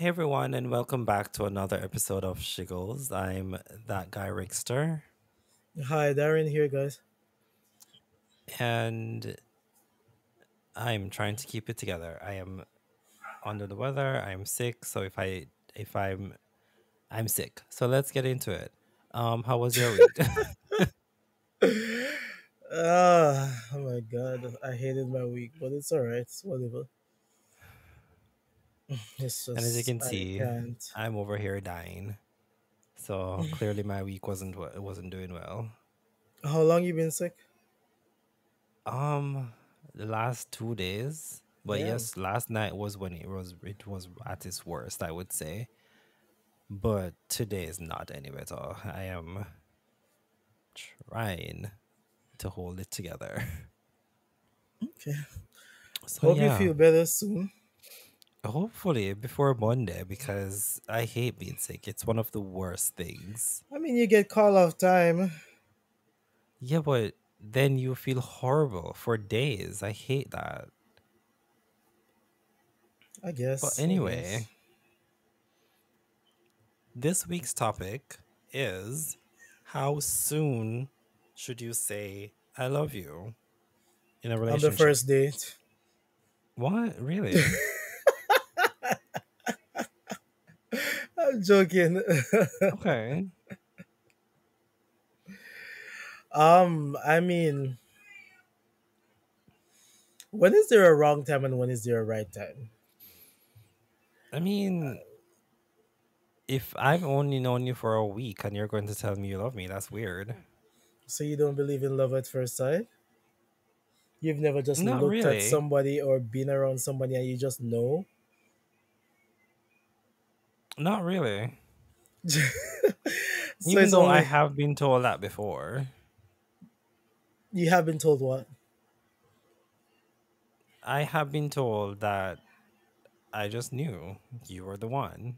Hey everyone, and welcome back to another episode of Shiggles. I'm that guy Rickster, Hi, Darren here, guys. and I'm trying to keep it together. I am under the weather. I'm sick, so if I'm sick. So let's get into it. How was your week? Oh my god, I hated my week, but it's alright. It's whatever. It's And as you just can I see, can't. I'm over here dying. So clearly my week wasn't doing well. How long you been sick? Um, the last 2 days, but Damn. yes, last night was when it was at its worst, I would say. But today is not any better. I am trying to hold it together. Okay. So Hope you yeah, feel better soon. hopefully before Monday because I hate being sick. It's one of the worst things. I mean, you get call off time. Yeah, but then you feel horrible for days. I hate that. I But guess. I guess. anyway, this week's topic is how soon should you say I love you in a On the relationship? first date. What? Really? I'm joking. Okay. I mean, when is there a wrong time and when is there a right time? I mean, if I've only known you for a week and you're going to tell me you love me, that's weird. So you don't believe in love at first sight? You've never just Not looked at really. somebody or been around somebody and you just know? Not really. So Even it's though I only have been told that before. you have been told what? I have been told that I just knew you were the one.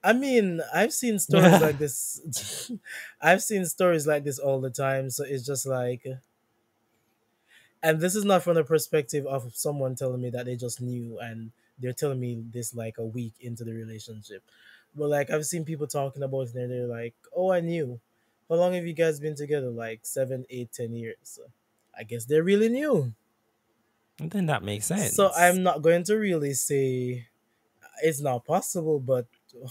I mean, I've seen stories like this. I've seen stories like this all the time. So it's just like, and this is not from the perspective of someone telling me that they just knew and they're telling me this like a week into the relationship. But like, I've seen people talking about it and they're like, oh, I knew. How long have you guys been together? Like 7, 8, 10 years. So I guess they're really new. Then that makes So sense. I'm not going to really say it's not possible, but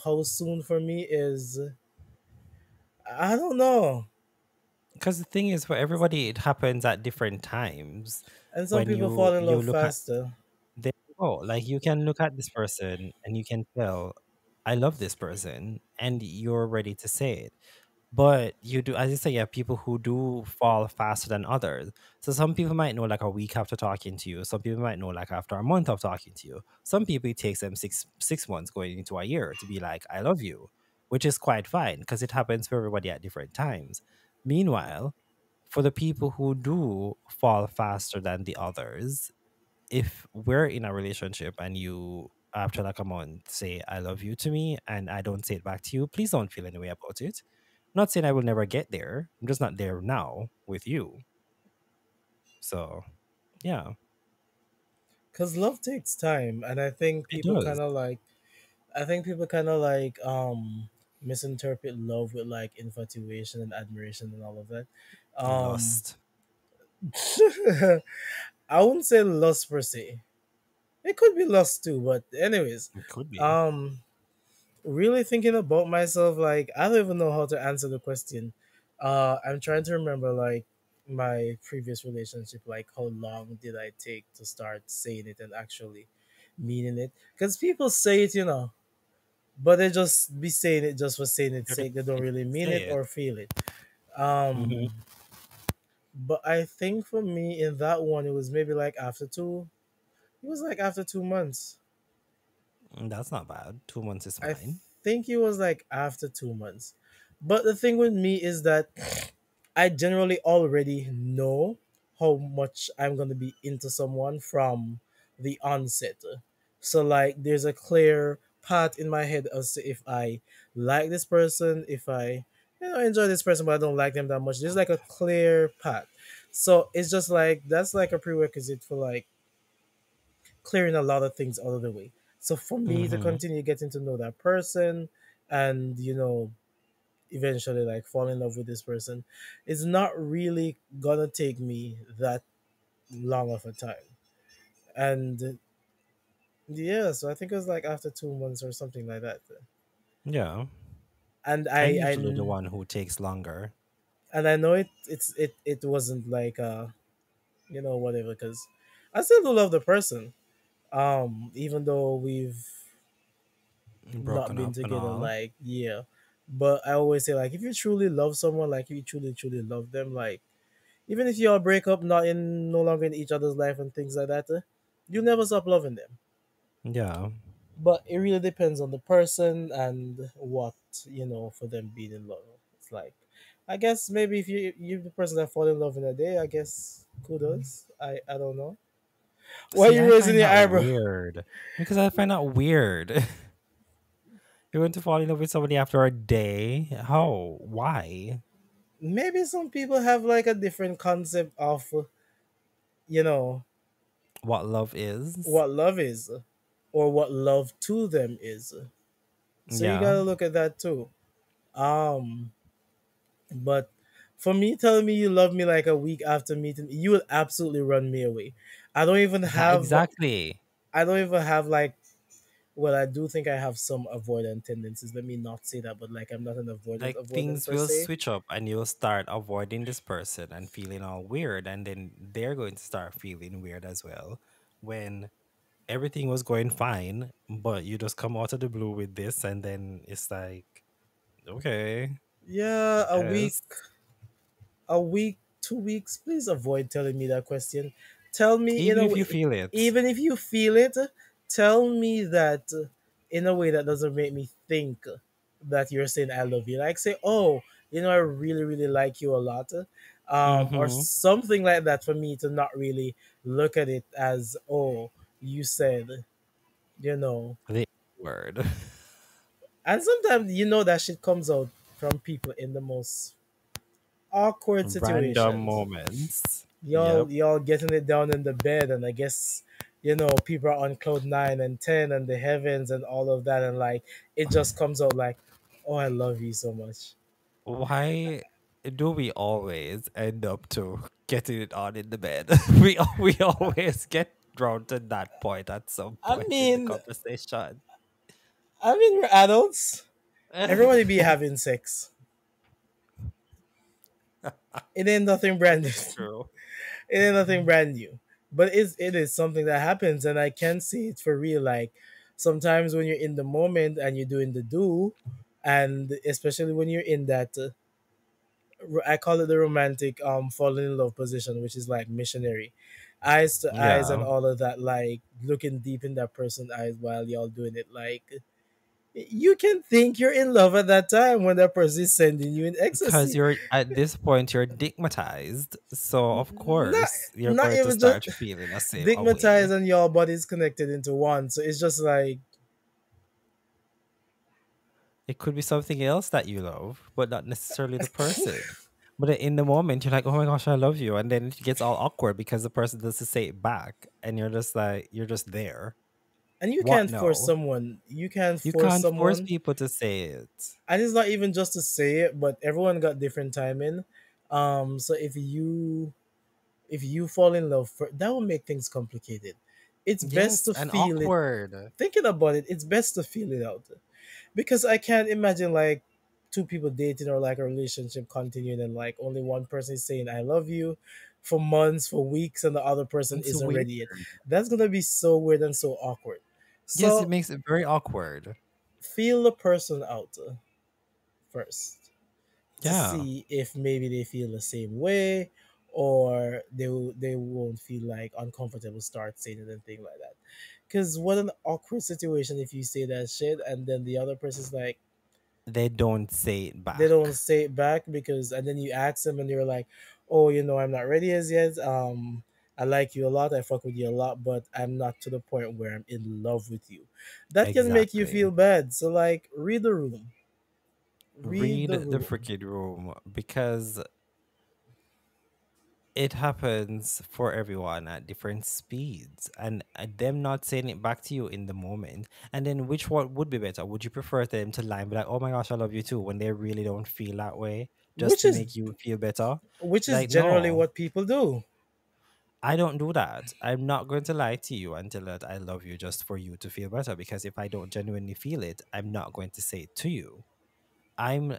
how soon for me is I don't know. Because the thing is, for everybody, it happens at different times. And some When people fall in you love look at faster. there, oh, like you can look at this person and you can tell, I love this person, and you're ready to say it. But you do, as you say, you have people who do fall faster than others. So some people might know like a week after talking to you. Some people might know like after a month of talking to you. Some people it takes them six months going into a year to be like, I love you, which is quite fine because it happens for everybody at different times. Meanwhile, for the people who do fall faster than the others, if we're in a relationship and you after like a month say I love you to me and I don't say it back to you, please don't feel any way about it. I'm not saying I will never get there. I'm just not there now with you. So yeah, Cause love takes time, and it does. I think people kind of like misinterpret love with like infatuation and admiration and all of that. Um, Lust. I wouldn't say lust per se. It could be lust too, but anyways, It could be. um, really thinking about myself, like I don't even know how to answer the question. I'm trying to remember like my previous relationship, like how long did I take to start saying it and actually meaning it? Because people say it, but they just be saying it just for saying it You're just sake. They don't afraid really to mean say it it. or feel it. Hmm. Um, but I think for me in that one, it was maybe like after two. It was like after 2 months. That's not bad. 2 months is I fine. think it was like after 2 months. But the thing with me is that I generally already know how much I'm gonna be into someone from the onset. So like there's a clear path in my head as to if I like this person, if I enjoy this person but I don't like them that much. There's like a clear path. So it's just like that's like a prerequisite for like clearing a lot of things out of the way. So for me to Mm-hmm. continue getting to know that person and eventually like fall in love with this person, it's not really gonna take me that long of a time. And yeah, so I think it was like after 2 months or something like that. Yeah. And I'm usually the one who takes longer. I know it wasn't like whatever, because I still do love the person. Even though we've not Broken been up and together all. like, yeah. But I always say, like, if you truly love someone, like you truly, truly love them, like even if you all break up, not in no longer in each other's life and things like that, you never stop loving them. Yeah. But it really depends on the person and what, for them being in love. It's like, I guess maybe if you the person that fall in love in a day, I guess kudos. I don't know. Why are See, you I raising find your that eyebrow? weird. Because I find that weird. You're going to fall in love with somebody after a day? How? Why? Maybe some people have like a different concept of, you know, What love is? what love is, or what love to them is. So you Yeah. gotta look at that too. Um, but for me, telling me you love me like a week after meeting, you will absolutely run me away. I don't even That have, exactly. I don't even have like, well, I do think I have some avoidant tendencies. Let me not say that, but like I'm not an Like avoidant things per will se. switch up and you'll start avoiding this person and feeling all weird. And then they're going to start feeling weird as well. When everything was going fine, but you just come out of the blue with this, and then it's like, okay, Yeah, yes. 2 weeks. Please avoid telling me that question. Tell me in Even a if you way, feel it. even if you feel it, tell me that in a way that doesn't make me think that you're saying I love you. Like say, oh, I really, really like you a lot, or Mm-hmm. something like that, for me to not really look at it as, oh, you said, you know. The word. And sometimes that shit comes out from people in the most awkward Random situations. moments. y'all Yep. y'all getting it down in the bed, and I guess people are on cloud 9 and 10 and the heavens and all of that, and like it just comes out like, oh, I love you so much. Why do we always end up to getting it on in the bed? We always get drawn to that point at some i point in the mean conversation. we're adults. Everybody be having sex. It ain't nothing brand new. It's true. It ain't nothing brand new, but it is something that happens, and I can see it for real. Like sometimes when you're in the moment and you're doing the do, and especially when you're in that I call it the romantic falling in love position, which is like missionary, eyes to eyes and Yeah. all of that, like looking deep in that person's eyes while y'all doing it. Like you can think you're in love at that time when that person is sending you in Because ecstasy. you're at this point you're digmatized. So of Not course you're not going to even just start feeling the same digmatized, away. and your bodies connected into one. So it's just like, It could be something else that you love, but not necessarily the person. But then in the moment, you're like, oh my gosh, I love you. And then it gets all awkward because the person doesn't say it back. And you're just like, you're just there. and you What can't force no? someone. You can't You force can't force someone. people to say it. And it's not even just to say it, but everyone got different timing. So if you fall in love that will make things complicated. It's best Yes, to and feel it. awkward. Thinking about it, it's best to feel it out, because I can't imagine like two people dating or like a relationship continuing, and like only one person is saying I love you for months, for weeks, and the other person It's isn't weird. ready yet. That's gonna be so weird and so awkward. Yes, it So makes it very awkward. feel the person out first, to Yeah. see if maybe they feel the same way, or they won't feel like uncomfortable start saying it and thing like that. Because what an awkward situation if you say that shit and then the other person's like, They don't say it they don't back. say it back, because and then you ask them and you're like, oh, I'm not ready as yet. I like you a lot, I fuck with you a lot, but I'm not to the point where I'm in love with you. That can make you Exactly. feel bad. So like, read the room. Read Read the the room. freaking room because it happens for everyone at different speeds, and them not saying it back to you in the moment. And then which one would be better? Would you prefer them to lie and be like, "Oh my gosh, I love you too," when they really don't feel that way, just which to is make you feel better? which is Like, generally no, what people do. I don't do that. I'm not going to lie to you until that I love you just for you to feel better. Because if I don't genuinely feel it, I'm not going to say it to you.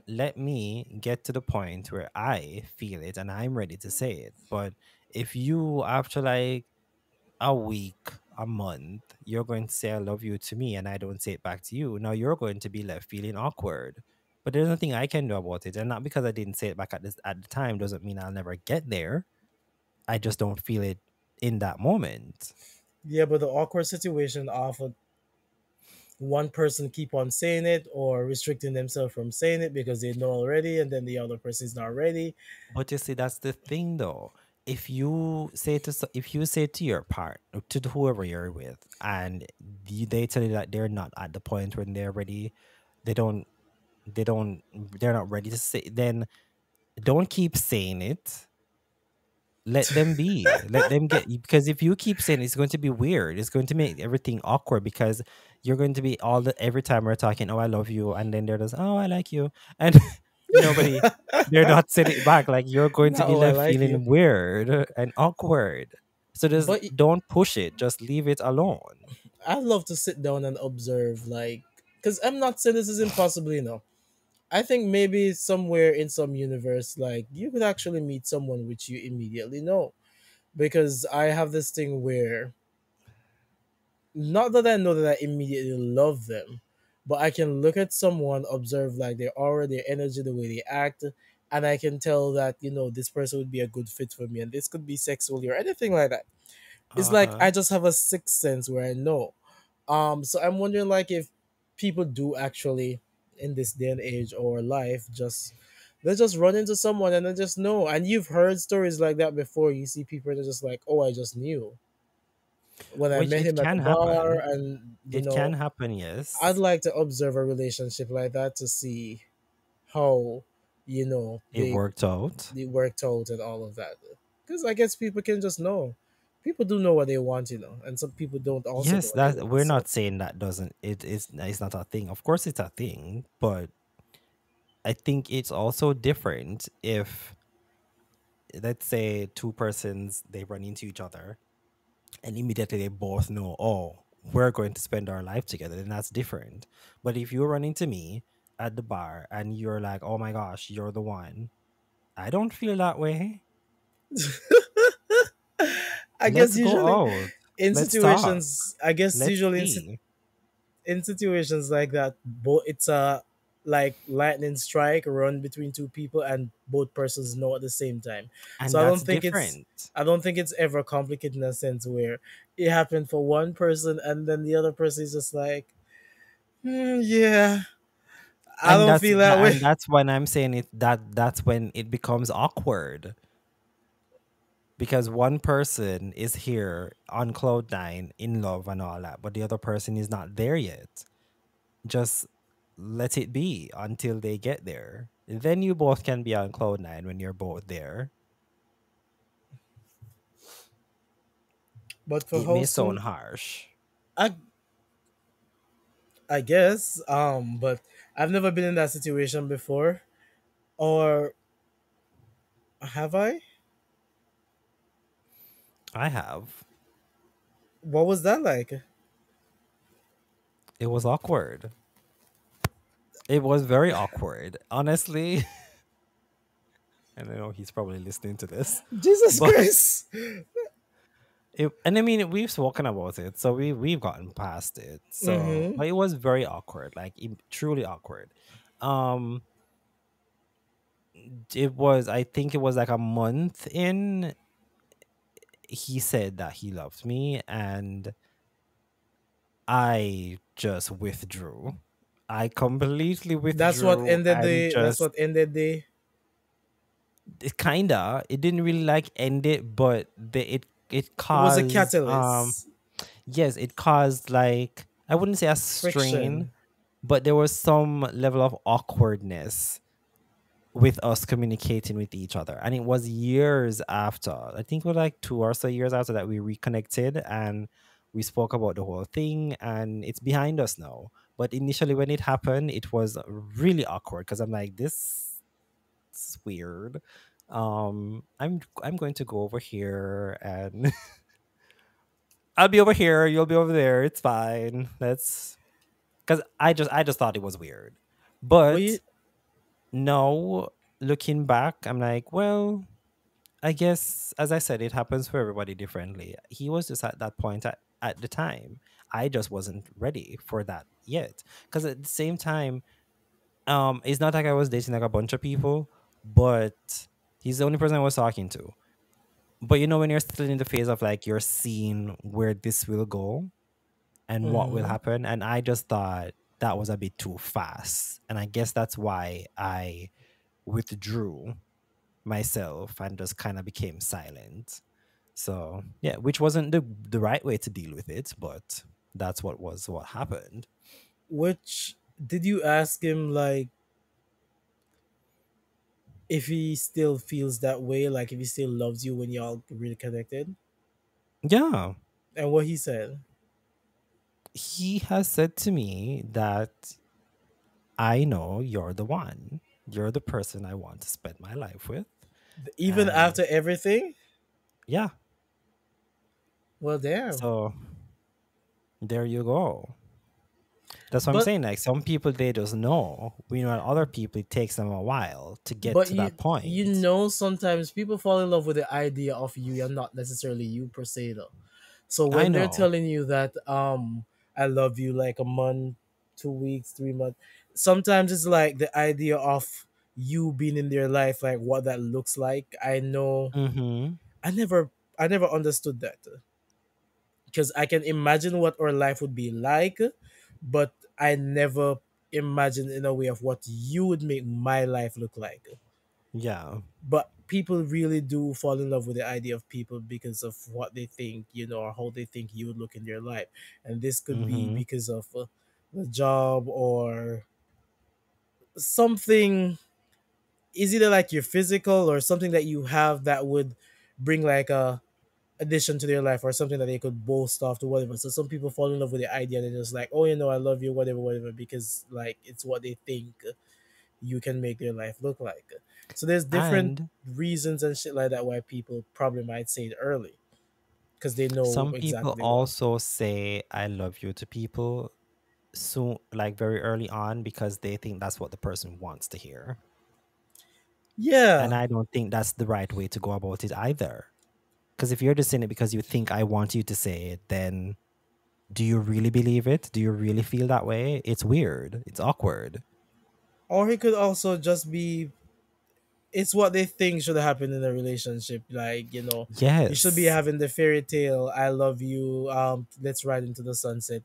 Let me get to the point where I feel it and I'm ready to say it. But if you, after like a week, a month, you're going to say I love you to me and I don't say it back to you, now you're going to be left feeling awkward. But there's nothing I can do about it. And not because I didn't say it back at the time doesn't mean I'll never get there. I just don't feel it in that moment. Yeah, but the awkward situation of one person keep on saying it or restricting themselves from saying it because they know already, and then the other person is not ready. But you see, that's the thing though. If you say to your partner, to whoever you're with, and they tell you that they're not at the point when they're ready, they don't, they're not ready to say, then don't keep saying it. Let them be. Let them get, because if you keep saying it, it's going to be weird. It's going to make everything awkward because you're going to be all the every time we're talking, oh I love you, and then they're just, oh I like you. And nobody, they're not saying it back. Like you're going to Not, be oh, I left like you. feeling weird and awkward. So just But don't push it. Just leave it alone. I love to sit down and observe, like, because I'm not saying this is impossible, I think maybe somewhere in some universe, like, you could actually meet someone which you immediately know. Because I have this thing where, not that I know that I immediately love them, but I can look at someone, observe like their aura, their energy, the way they act, and I can tell that, this person would be a good fit for me. And this could be sexually or anything like that. It's like Uh-huh. I just have a sixth sense where I know. So I'm wondering, like, if people do actually in this day and age or life just they just run into someone and they just know. And you've heard stories like that before. You see people that are just like, oh, I just knew when I Which met it him at the can bar, happen. and It can happen, I'd yes. like to observe a relationship like that to see how It worked out. they worked out and all of that. Because I guess people can just know. People do know what they want, and some people don't also know Yes, what they that want. we're So not saying that doesn't it's not a thing. Of course it's a thing, but I think it's also different if, let's say, two persons they run into each other and immediately they both know, oh, we're going to spend our life together, then that's different. But if you run into me at the bar and you're like, "Oh my gosh, you're the one." I don't feel that way. I guess Let's go usually out. in Let's talk. situations, I guess Let's usually see. in situations like that, both it's a like lightning strike run between two people and both persons know at the same time. And So that's different. I don't think it's ever complicated in a sense where it happened for one person and then the other person is just like, yeah, I don't feel that way. And that's when I'm saying that's when it becomes awkward, because one person is here on cloud nine in love and all that, but the other person is not there yet. Just let it be until they get there. Then you both can be on cloud nine when you're both there. But for It how may sound soon? harsh. I I guess, but I've never been in that situation before, or have I? I have. What was that like? It was awkward. It was very awkward, honestly. And I know he's probably listening to this, Jesus but Christ! and I mean we've spoken about it, so we've gotten past it. So, Mm-hmm. but it was very awkward, like truly awkward. Um, it was. I think it was like a month in. He said that he loved me, and I just withdrew. I completely withdrew and That's just what ended the. it kinda. It didn't really like end it, but it It was a caused catalyst. yes, it caused like, I wouldn't say a strain, Friction. but there was some level of awkwardness with us communicating with each other. And it was years after, I think it was like 2 or so years after that we reconnected and we spoke about the whole thing and it's behind us now. But initially when it happened, it was really awkward because I'm like, this is weird. I'm going to go over here and I'll be over here, you'll be over there. It's fine. Let's because I just thought it was weird. Well, you, But now looking back, I'm like, well, I guess, as I said, it happens for everybody differently. He was just at that point at the time. I just wasn't ready for that yet. Because at the same time, it's not like I was dating like a bunch of people, but he's the only person I was talking to. But when you're still in the phase of like you're seeing where this will go and what will mhm. happen, and I just thought that was a bit too fast. And I guess that's why I withdrew myself and just kind of became silent. So yeah, which wasn't the right way to deal with it, but that's what happened. Which did you ask him like if he still feels that way, like if he still loves you when y'all really connected? Yeah, And what he said. he has said to me that I know you're the one. You're the person I want to spend my life with. Even And after everything? yeah, Well, damn. so there you go. That's what I'm But saying. Like some people they just know. We know other people it takes them a while to get but to that you point. know sometimes people fall in love with the idea of you and not necessarily you per se though. So I when they're know. telling you that I love you like a month, 2 weeks, 3 months, sometimes it's like the idea of you being in their life, like what that looks like. I know Mm-hmm. I never I never understood that because I can imagine what our life would be like, but I never imagined in a way of what you would make my life look like. Yeah. But people really do fall in love with the idea of people because of what they think, or how they think you would look in their life. And this could be Mm-hmm. because of the job or something, is either like your physical or something that you have that would bring like a addition to their life or something that they could boast off to whatever. So some people fall in love with the idea and they're just like, oh, I love you, whatever, whatever, because like it's what they think you can make their life look like. So there's different And reasons and shit like that why people probably might say it early because they know some people exactly what. also say I love you to people soon, like very early on, because they think that's what the person wants to hear. And Yeah, I don't think that's the right way to go about it either. Because if you're just saying it because you think I want you to say it, then do you really believe it? Do you really feel that way? It's weird. It's awkward. or he could also just be, it's what they think should happen in a relationship. Like, you should be Yes. having the fairy tale, I love you, let's ride into the sunset,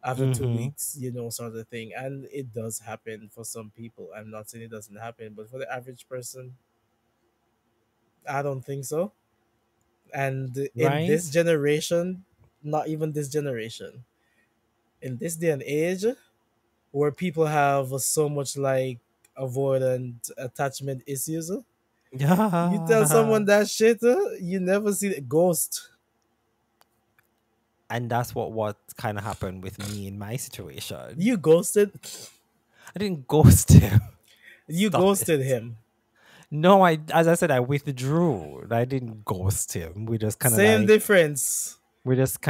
after two Mm-hmm. weeks, sort of thing. And it does happen for some people. I'm not saying it doesn't happen, but for the average person, I don't think so. And in this Right? generation, not even this generation, in this day and age, where people have so much like avoidant attachment issues, you tell Yeah. someone that shit, you never see the ghost. And that's what kind of happened with me in my situation. You ghosted. I didn't ghost him. You Stop it. ghosted him. No, as I said, I withdrew. I didn't ghost him. Same difference.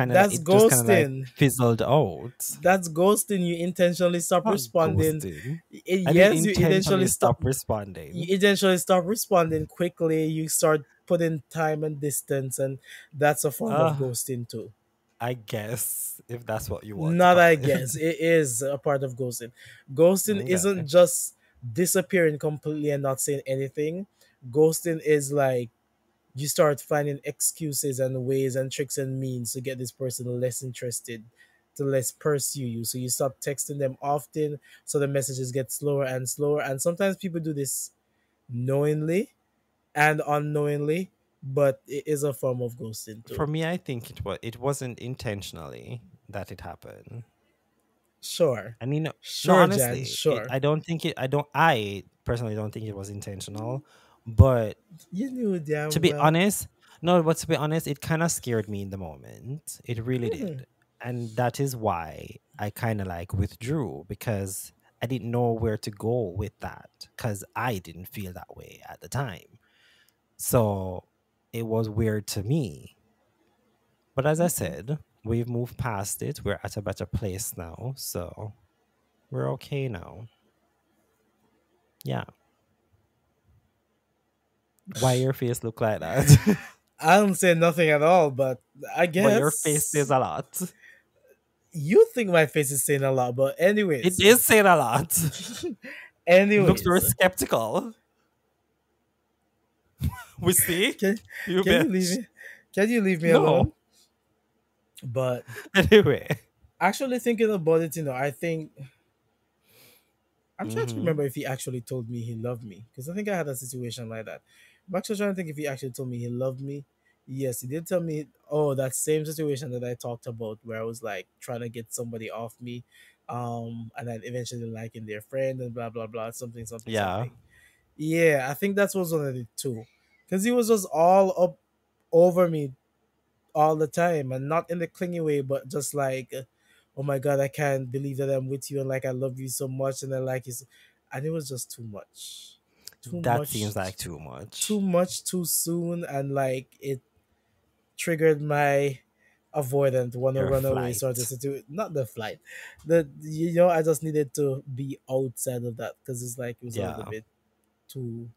That's it just kind of like ghosting. fizzled out. That's ghosting. You intentionally stop Not responding. ghosting. I didn't Yes, you intentionally eventually stop. stop responding. You eventually stop responding quickly. You start putting time and distance, and that's a form of Uh, ghosting too. I guess if that's what you want to Not call I it. guess. It is a part of ghosting. Ghosting Okay. isn't just disappearing completely and not saying anything. Ghosting is like you start finding excuses and ways and tricks and means to get this person less interested, to less pursue you. So you stop texting them often, so the messages get slower and slower. And sometimes people do this knowingly and unknowingly, but it is a form of ghosting For too. me, I think it wasn't intentionally that it happened. Sure. I mean, no, Sure, Jan, honestly, sure. I don't think it. I don't. I personally don't think it was intentional. But You knew to damn be well. honest, no, but to be honest, it kind of scared me in the moment. It really Hmm. did. And that is why I kind of like withdrew, because I didn't know where to go with that, because I didn't feel that way at the time. So it was weird to me. But as I Okay. said, we've moved past it. We're at a better place now. So we're okay now. Yeah. Why your face look like that? I don't say nothing at all, but I But your face says guess a lot. you think my face is saying a lot. But It anyways, is saying a lot. It looks very anyways, skeptical. We see? can You can you leave bitch. me? Can you leave me No. alone? But Anyway. actually thinking about it, I think I'm trying to Mm-hmm. remember if he actually told me he loved me because I think I had a situation like that. I'm actually trying to think if he actually told me he loved me. Yes, he did tell me. Oh, that same situation that I talked about where I was like trying to get somebody off me, and then eventually liking their friend and blah blah blah, something something Yeah. something. Yeah, I think that was one of the two, because he was just all up over me all the time, and not in the clingy way, but just like, oh my god, I can't believe that I'm with you, and like I love you so much, and I like you, and it was just too That much, seems like too much. too much, too soon, and like it triggered my avoidant, wanna Your run away sort of flight. situation. Not the flight, I just needed to be outside of that because it's like it was a little Yeah. bit too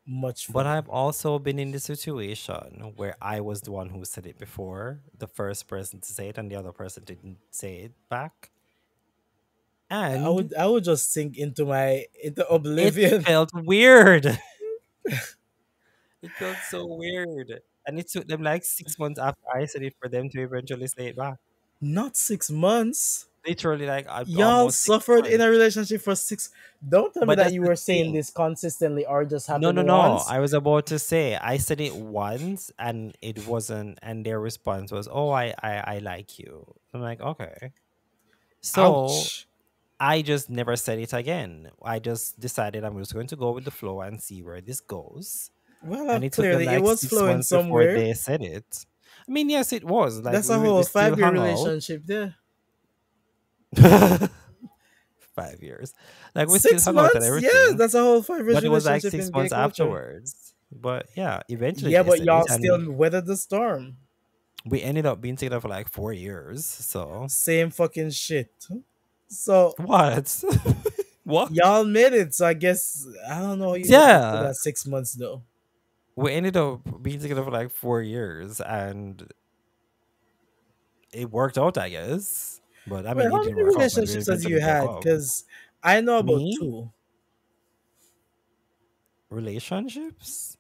much for But me. I've also been in the situation where I was the one who said it before, the first person to say it, and the other person didn't say it back. And I would just sink into it oblivion. felt weird. It felt so weird. And it took them like 6 months after I said it for them to eventually say it back. Not 6 months. Literally, like Y'all almost six suffered in months. a relationship for six. Don't tell me But that that's you the were saying thing. this consistently or just No, happened no, no. once. I was about to say I said it once and it wasn't, and their response was, "Oh, I like you." I'm like, okay. So Ouch. I just never said it again. I just decided I'm just going to go with the flow and see where this goes. Well, And it took them clearly it like was six flowing months before somewhere. they said it. I mean, yes, it was. Like That's a we whole still 5 year hung out. relationship there. 5 years. Like we still Six hung out and months? Yes, everything. that's a whole 5 years But it was like relationship six in gay months culture. afterwards. But yeah, eventually Yeah, they but said it, y'all and still weathered the storm. we ended up being together for like 4 years. So Same fucking shit. So what? What? y'all made it. So I guess I don't know how you get to Yeah, that 6 months though. we ended up being together for like 4 years, and it worked out, I guess. But I Wait, mean, it how didn't many work out. But we relationships has eventually you broke had? up. Because I know about Me, two. relationships.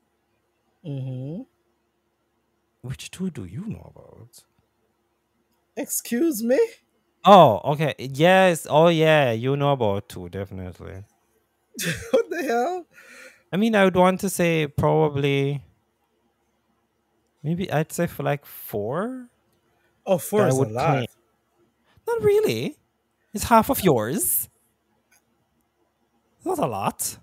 Mm-hmm. Which two do you know about? Excuse me? Oh, okay. Yes. Oh, yeah. You know about two, definitely. What the hell? I mean, I would want to say probably, maybe I'd say for like four Oh, four that I is a would claim. lot. Not really. It's half of yours. Not a lot.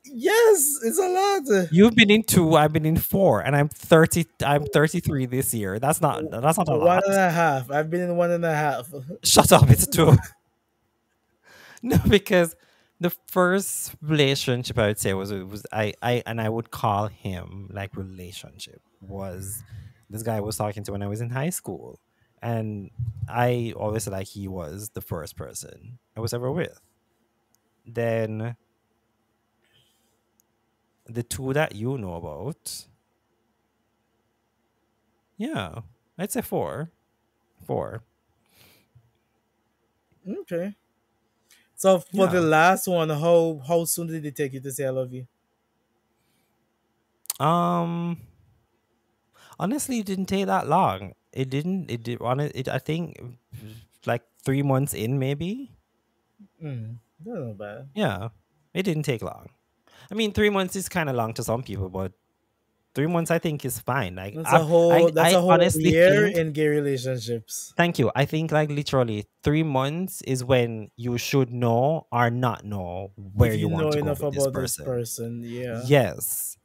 Yes, it's a lot. You've been in two, I've been in four, and I'm 30. I'm 33 this year. That's not a One lot. and a half. I've been in one and a half. Shut up, it's two. No, because the first relationship I would say was I and I would call him like relationship was this guy I was talking to when I was in high school. And I always said like he was the first person I was ever with. Then the two that you know about, yeah, I'd say four. Four. Okay. So for the Yeah. last one, how soon did it take you to say I love you? Um Honestly, it didn't take that long. It didn't. It did. It. I think like 3 months in, maybe. That's not bad. Yeah, it didn't take long. I mean, 3 months is kind of long to some people, but 3 months I think is fine. Like That's a whole that's I a whole honestly year think, in gay relationships. thank you. I think like literally 3 months is when you should know or not know where If you you want know to go enough with this about this person. person, yeah. Yes.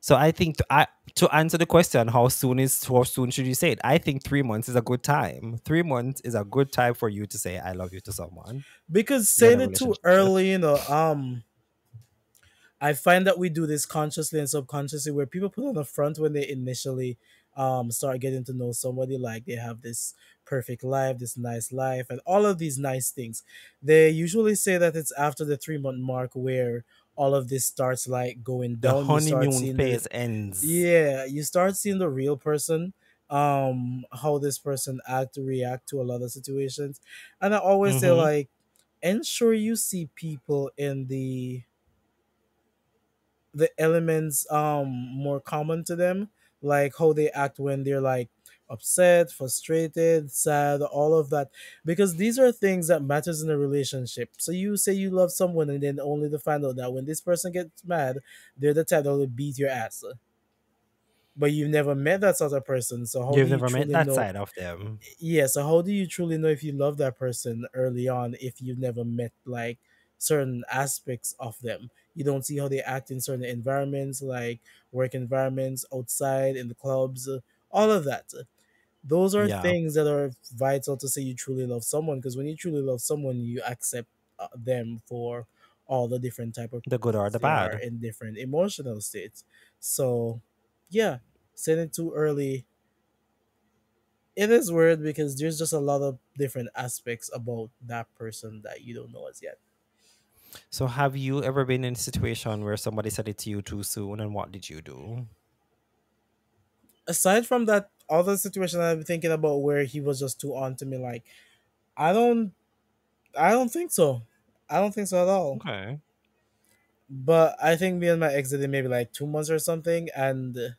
So I think to answer the question, how soon should you say it? I think 3 months is a good time. 3 months is a good time for you to say I love you to someone Because you're in saying a it too relationship with. early, I find that we do this consciously and subconsciously where people put on the front when they initially start getting to know somebody, like they have this perfect life, this nice life, and all of these nice things. They usually say that it's after the 3 month mark where all of this starts like going The down. You start honeymoon seeing the phase ends. Yeah, you start seeing the real person, how this person react to a lot of situations. And I always say Mm-hmm. like ensure you see people in the elements more common to them, like how they act when they're like upset, frustrated, sad, all of that, because these are things that matters in a relationship. So you say you love someone and then only to find out that when this person gets mad, they're the type that will beat your ass, but you've never met that sort of person. So how do You've you never met truly that know? side of them. Yeah, so how do you truly know if you love that person early on if you've never met like certain aspects of them? You don't see how they act in certain environments, like work environments, outside in the clubs, all of that. Those are Yeah. things that are vital to say you truly love someone, because when you truly love someone, you accept them for all the different type of The good or the they are bad. in different emotional states. So yeah, saying it too early, it is weird because there's just a lot of different aspects about that person that you don't know as yet. So have you ever been in a situation where somebody said it to you too soon and what did you do? Aside from that other situation I've been thinking about where he was just too on to me, like I don't I don't think so. I don't think so at all. Okay. But I think me and my ex did it maybe like 2 months or something, and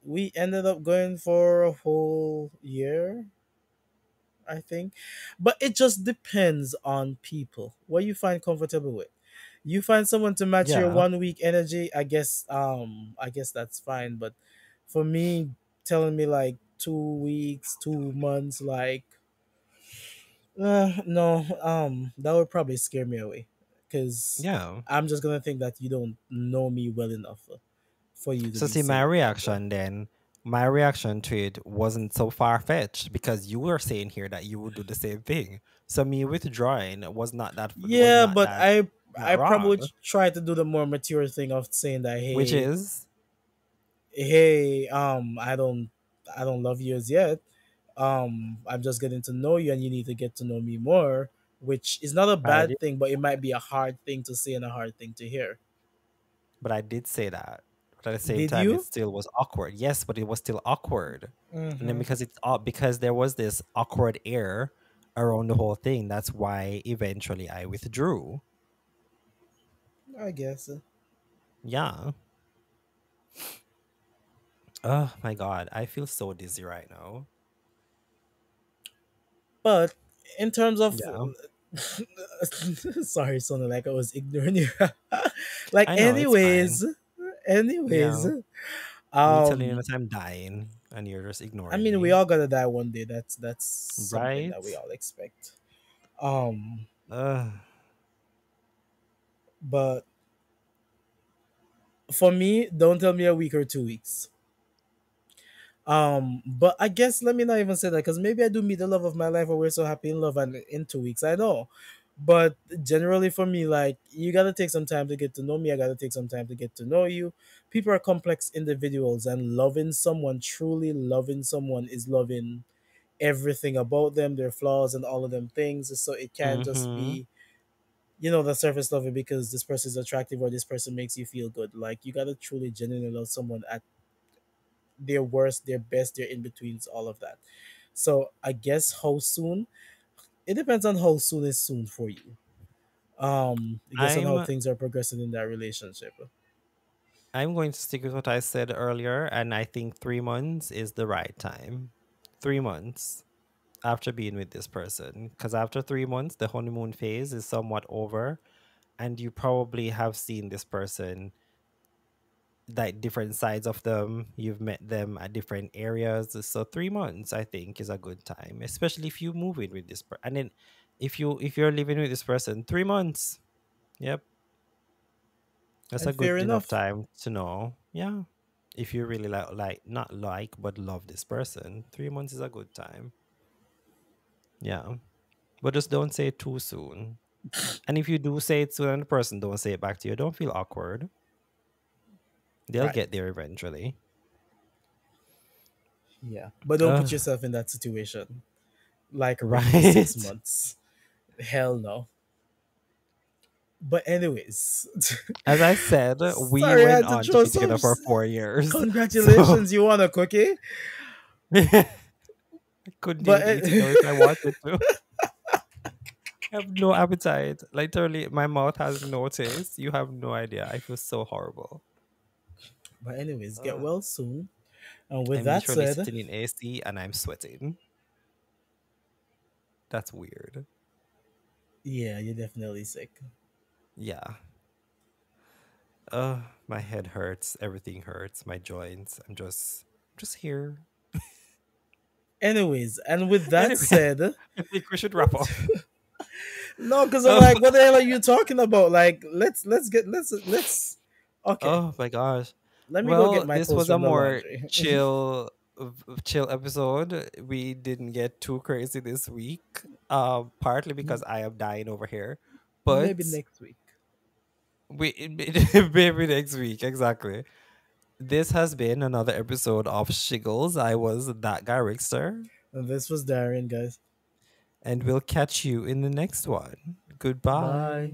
we ended up going for a whole year, I think. But it just depends on people. What you find comfortable with. You find someone to match your Yeah. 1 week energy, I guess that's fine. But for me, telling me like 2 weeks, 2 months, like no, that would probably scare me away. Cause Yeah. I'm just gonna think that you don't know me well enough for you to So be see, my saying that. reaction then, my reaction to it wasn't so far fetched because you were saying here that you would do the same thing. So me withdrawing was Yeah, not but that I wrong. probably try to do the more mature thing of saying that, Which hey, is, I don't love you as yet. I'm just getting to know you and you need to get to know me more, which is not a but I bad did, thing, but it might be a hard thing to say and a hard thing to hear. but I did say that. But at the same Did time, it you? still was awkward. Yes, but it was still awkward. And then Mm-hmm. because there was this awkward air around the whole thing, that's why eventually I withdrew. I guess. Yeah. Oh my god, I feel so dizzy right now. But in terms of Yeah. sorry, sounded like I was ignoring you. Like I know, it's fine. anyways, Yeah. Me telling you um, that I'm dying and you're just I ignoring mean, we me. all gotta die one day. That's something that we Right? all expect. Um, Ugh. but for me, don't tell me a week or 2 weeks. But I guess let me not even say that, because maybe I do meet the love of my life or we're so happy in love and in 2 weeks. I know. But generally for me, like you gotta take some time to get to know me. I gotta take some time to get to know you. People are complex individuals, and loving someone, truly loving someone, is loving everything about them, their flaws and all of them things. So it can't just Mm-hmm. be, the surface level because this person is attractive or this person makes you feel good. Like you gotta truly genuinely love someone at their worst, their best, their in betweens, all of that. So I guess how soon, it depends on how soon is soon for you. I guess on how I'm things are progressing in that relationship. I'm going to stick with what I said earlier, and I think 3 months is the right time. 3 months after being with this person. Because after 3 months, the honeymoon phase is somewhat over, and you probably have seen this person like different sides of them. You've met them at different areas. So 3 months, I think, is a good time, especially if you move in with this person. And then if you're living with this person, 3 months. Yep, that's a And fair good enough enough. time to know. Yeah, if you really like not like but love this person, 3 months is a good time. Yeah, but just don't say it too soon. And if you do say it soon and the person don't say it back to you, don't feel awkward. They'll Right. get there eventually. Yeah. But don't put yourself in that situation. Like Rick for six Right. months. Hell no. But anyways. As I said, we Sorry, I went had to on to throw be some together for 4 years. So congratulations, you want a cookie? I couldn't But even eat it though if I wanted to. I have no appetite. Literally, my mouth has no taste. You have no idea. I feel so horrible. but anyways, get Ugh. well soon. And with I'm that literally said, sitting in AC and I'm sweating. That's weird. yeah, you're definitely sick. Yeah. My head hurts. Everything hurts. My joints. I'm just here. Anyways, and with that Anyway, said, I think we should wrap up. no, because I'm Oh, like, what the hell are you talking about? Like, let's. Okay, oh my gosh. let me go get Well, my this clothes was a from the more laundry. chill episode. We didn't get too crazy this week. Partly because I am dying over here, but Maybe next week. we maybe next week exactly. This has been another episode of Shiggles. I was that guy Rickster, And this was Darian, guys. and we'll catch you in the next one. Bye. Goodbye.